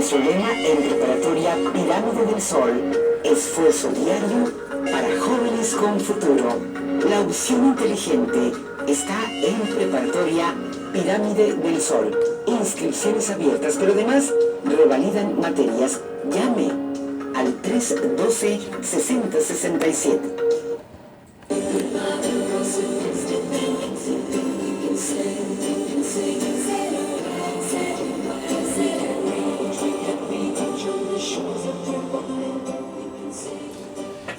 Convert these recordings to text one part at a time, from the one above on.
nuestro lema en Preparatoria Pirámide del Sol: esfuerzo diario para jóvenes con futuro. La opción inteligente está en Preparatoria Pirámide del Sol. Inscripciones abiertas, pero además revalidan materias. Llame al 312-6067.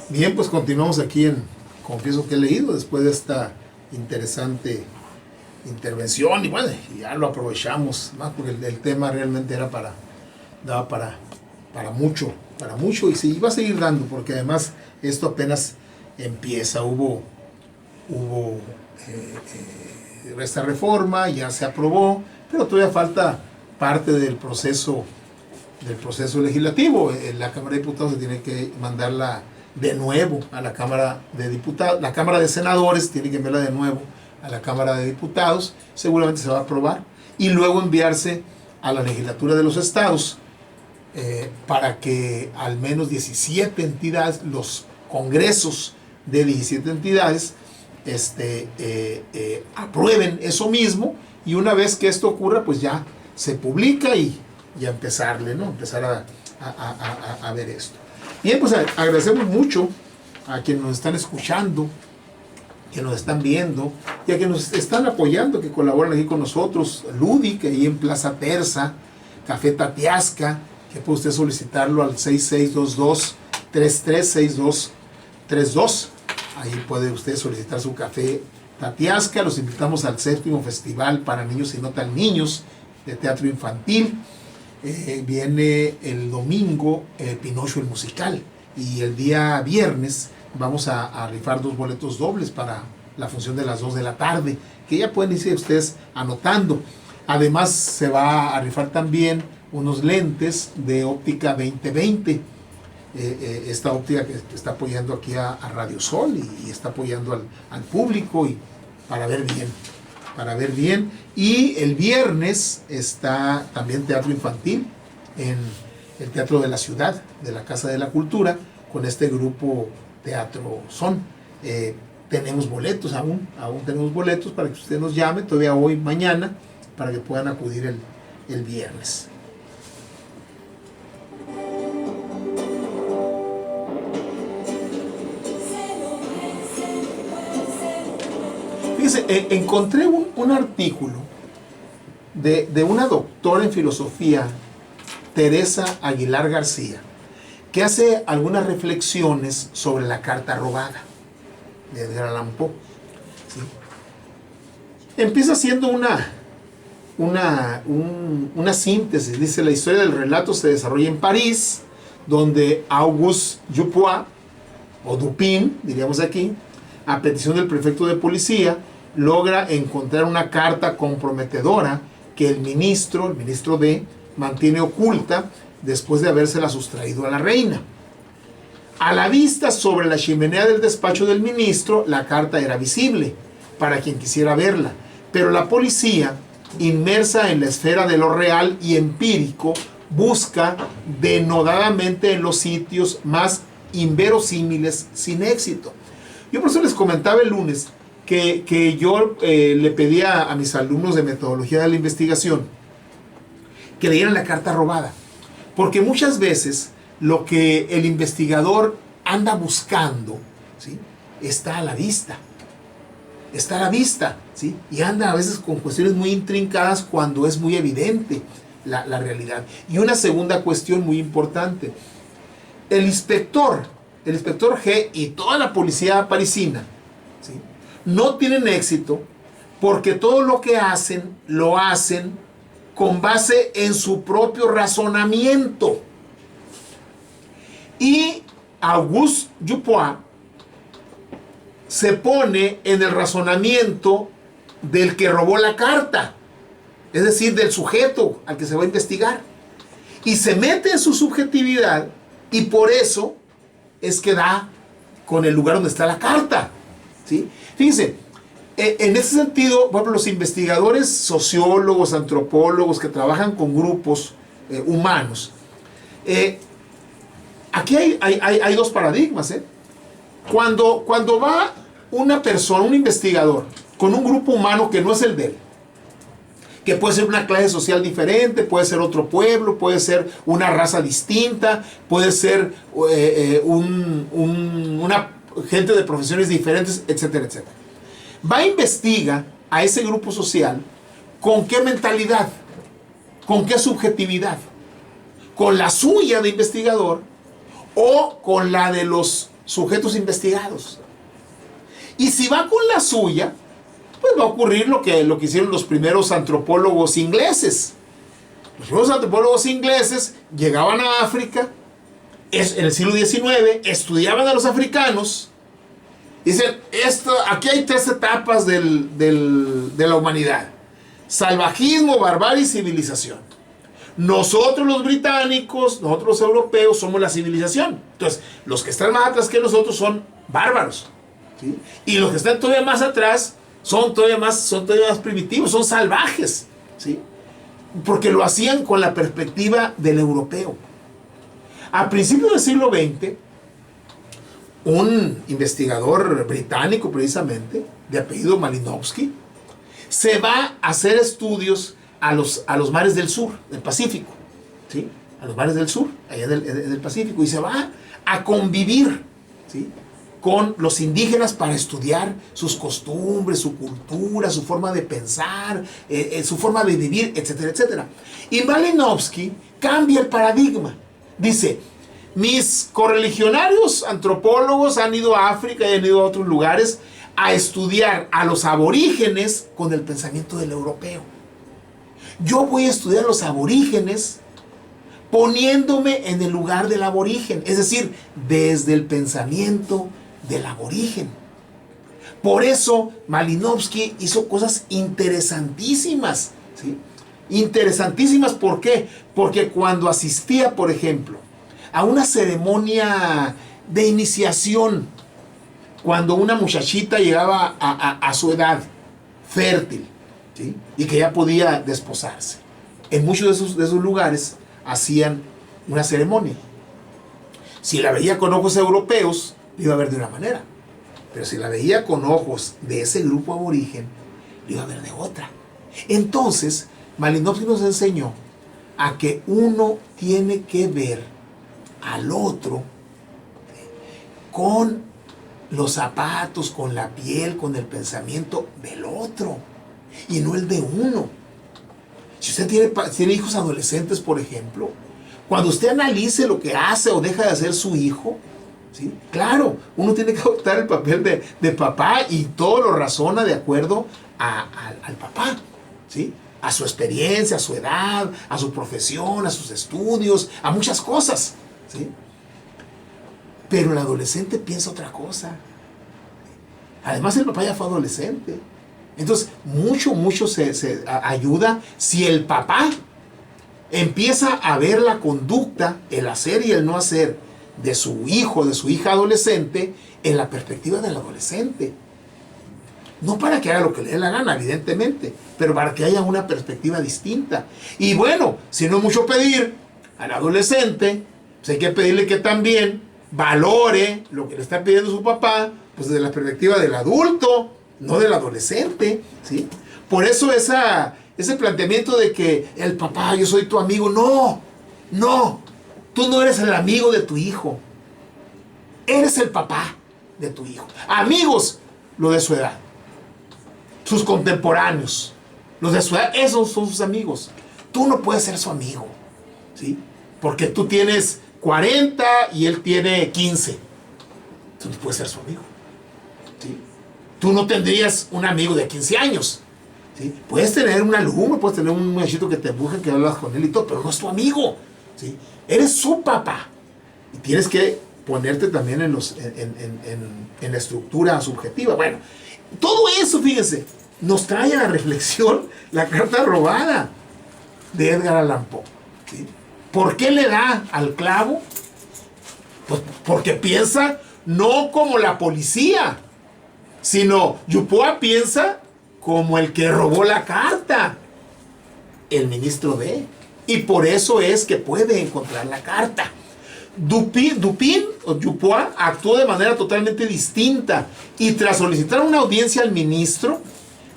Bien, pues continuamos aquí en Confieso que he leído después de esta interesante intervención y bueno, ya lo aprovechamos más porque el tema realmente daba para mucho y se iba a seguir dando porque además esto apenas empieza. Hubo esta reforma, ya se aprobó, pero todavía falta parte del proceso legislativo. La Cámara de Diputados se tiene que mandarla de nuevo a la Cámara de Diputados, la Cámara de Senadores tiene que enviarla de nuevo a la Cámara de Diputados, seguramente se va a aprobar, y luego enviarse a la legislatura de los estados para que al menos 17 entidades, los congresos de 17 entidades, aprueben eso mismo, y una vez que esto ocurra, pues ya se publica y a empezar a ver esto. Bien, pues agradecemos mucho a quienes nos están escuchando, que nos están viendo y a quienes nos están apoyando, que colaboran aquí con nosotros. Ludi, que ahí en Plaza Terza, Café Tatiasca, que puede usted solicitarlo al 6622-336232. Ahí puede usted solicitar su café Tatiasca. Los invitamos al 7º Festival para Niños y No Tan Niños de Teatro Infantil. Viene el domingo Pinocho el Musical, y el día viernes vamos a rifar 2 boletos dobles para la función de las 2 de la tarde, que ya pueden irse ustedes anotando. Además se va a rifar también unos lentes de óptica 2020, esta óptica que está apoyando aquí a Radio Sol y está apoyando al público y para ver bien. Y el viernes está también teatro infantil en el Teatro de la Ciudad, de la Casa de la Cultura, con este grupo Teatro Son. Tenemos boletos aún tenemos boletos para que usted nos llame, todavía hoy, mañana, para que puedan acudir el viernes. Fíjense, encontré un artículo de una doctora en filosofía, Teresa Aguilar García, que hace algunas reflexiones sobre la carta robada de Edgar Allan Poe. ¿Sí? Empieza haciendo una síntesis. Dice: la historia del relato se desarrolla en París, donde Auguste Dupin, o Dupin, diríamos aquí, a petición del prefecto de policía, logra encontrar una carta comprometedora que el ministro D, mantiene oculta después de habérsela sustraído a la reina. A la vista sobre la chimenea del despacho del ministro, la carta era visible para quien quisiera verla, pero la policía, inmersa en la esfera de lo real y empírico, busca denodadamente en los sitios más inverosímiles sin éxito. Yo por eso les comentaba el lunes que yo le pedía a mis alumnos de metodología de la investigación que leyeran la carta robada, porque muchas veces lo que el investigador anda buscando, ¿sí?, está a la vista, ¿sí?, y anda a veces con cuestiones muy intrincadas cuando es muy evidente la realidad. Y una segunda cuestión muy importante: el inspector G y toda la policía parisina, ¿sí?, no tienen éxito porque todo lo que hacen, lo hacen con base en su propio razonamiento. Y Auguste Dupin se pone en el razonamiento del que robó la carta, es decir, del sujeto al que se va a investigar, y se mete en su subjetividad, y por eso es que da con el lugar donde está la carta, ¿sí? Fíjense, en ese sentido, por ejemplo, los investigadores, sociólogos, antropólogos que trabajan con grupos humanos. Aquí hay dos paradigmas. Cuando va una persona, un investigador, con un grupo humano que no es el de él, que puede ser una clase social diferente, puede ser otro pueblo, puede ser una raza distinta, puede ser una gente de profesiones diferentes, etcétera, etcétera. Va a investigar a ese grupo social con qué mentalidad, con qué subjetividad, con la suya de investigador o con la de los sujetos investigados. Y si va con la suya, pues va a ocurrir lo que hicieron los primeros antropólogos ingleses. Los primeros antropólogos ingleses llegaban a África en el siglo XIX, estudiaban a los africanos, y dicen, aquí hay tres etapas de la humanidad: salvajismo, barbarie y civilización. Nosotros los británicos, nosotros los europeos, somos la civilización. Entonces, los que están más atrás que nosotros son bárbaros, ¿sí? Y los que están todavía más atrás son todavía más primitivos, son salvajes, ¿sí? Porque lo hacían con la perspectiva del europeo. A principios del siglo XX, un investigador británico precisamente, de apellido Malinowski, se va a hacer estudios a los mares del sur, del Pacífico, ¿sí? A los mares del sur, allá del Pacífico, y se va a convivir, ¿sí?, con los indígenas para estudiar sus costumbres, su cultura, su forma de pensar, su forma de vivir, etcétera, etcétera. Y Malinowski cambia el paradigma. Dice, mis correligionarios antropólogos han ido a África y han ido a otros lugares a estudiar a los aborígenes con el pensamiento del europeo. Yo voy a estudiar a los aborígenes poniéndome en el lugar del aborigen, es decir, desde el pensamiento del aborigen. Por eso Malinowski hizo cosas interesantísimas, ¿sí? Interesantísimas, ¿por qué? Porque cuando asistía, por ejemplo, a una ceremonia de iniciación, cuando una muchachita llegaba a su edad fértil, ¿sí?, y que ya podía desposarse, en muchos de esos lugares hacían una ceremonia. Si la veía con ojos europeos, lo iba a ver de una manera, pero si la veía con ojos de ese grupo aborigen, lo iba a ver de otra. Entonces Malinowski nos enseñó a que uno tiene que ver al otro con los zapatos, con la piel, con el pensamiento del otro y no el de uno. Si usted tiene hijos adolescentes, por ejemplo, cuando usted analice lo que hace o deja de hacer su hijo, ¿sí?, claro, uno tiene que adoptar el papel de papá y todo lo razona de acuerdo al papá, ¿sí?, a su experiencia, a su edad, a su profesión, a sus estudios, a muchas cosas, ¿sí? Pero el adolescente piensa otra cosa. Además, el papá ya fue adolescente. Entonces, mucho se ayuda si el papá empieza a ver la conducta, el hacer y el no hacer de su hijo, de su hija adolescente, en la perspectiva del adolescente. No para que haga lo que le dé la gana, evidentemente, pero para que haya una perspectiva distinta. Y bueno, si no es mucho pedir al adolescente, pues hay que pedirle que también valore lo que le está pidiendo su papá, pues desde la perspectiva del adulto, no del adolescente, ¿sí? Por eso ese planteamiento de que el papá, yo soy tu amigo, no, tú no eres el amigo de tu hijo, eres el papá de tu hijo. Amigos, lo de su edad, sus contemporáneos, los de su edad, esos son sus amigos. Tú no puedes ser su amigo, ¿sí? Porque tú tienes 40 y él tiene 15. Tú no puedes ser su amigo, ¿sí? Tú no tendrías un amigo de 15 años, ¿sí? Puedes tener un alumno, puedes tener un muchachito que te empuje, que hablas con él y todo, pero no es tu amigo, ¿sí? Eres su papá. Y tienes que ponerte también en la estructura subjetiva. Bueno, todo eso, fíjense, nos trae a la reflexión la carta robada de Edgar Allan Poe, ¿sí? ¿Por qué le da al clavo? Pues porque piensa no como la policía, sino Yupoa piensa como el que robó la carta, el ministro D. Y por eso es que puede encontrar la carta. Dupin o Dupuis actuó de manera totalmente distinta y tras solicitar una audiencia al ministro,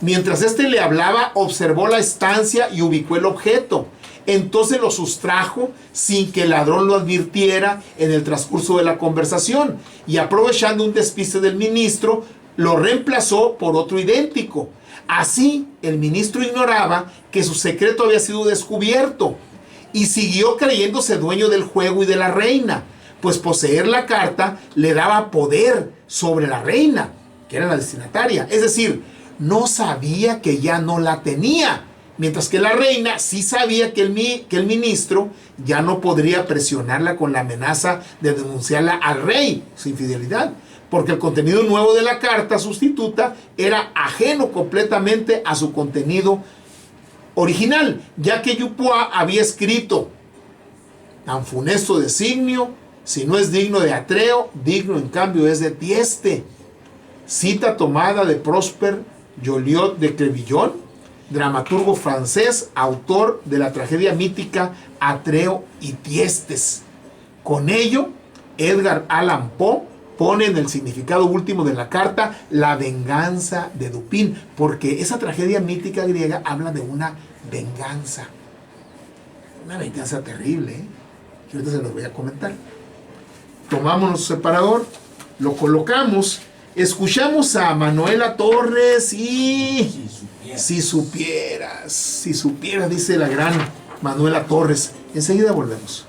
mientras éste le hablaba, observó la estancia y ubicó el objeto. Entonces lo sustrajo sin que el ladrón lo advirtiera en el transcurso de la conversación y aprovechando un despiste del ministro, lo reemplazó por otro idéntico. Así, el ministro ignoraba que su secreto había sido descubierto y siguió creyéndose dueño del juego y de la reina, pues poseer la carta le daba poder sobre la reina, que era la destinataria. Es decir, no sabía que ya no la tenía, mientras que la reina sí sabía que el ministro ya no podría presionarla con la amenaza de denunciarla al rey, su infidelidad, porque el contenido nuevo de la carta sustituta era ajeno completamente a su contenido original, ya que Dupuis había escrito: tan funesto designio, si no es digno de Atreo, digno en cambio es de Tieste. Cita tomada de Prosper Joliot de Crevillon, dramaturgo francés, autor de la tragedia mítica Atreo y Tiestes. Con ello, Edgar Allan Poe pone en el significado último de la carta la venganza de Dupin, porque esa tragedia mítica griega habla de una venganza terrible, que ahorita se los voy a comentar. Tomamos nuestro separador, lo colocamos, escuchamos a Manuela Torres y si supieras, dice la gran Manuela Torres. Enseguida volvemos.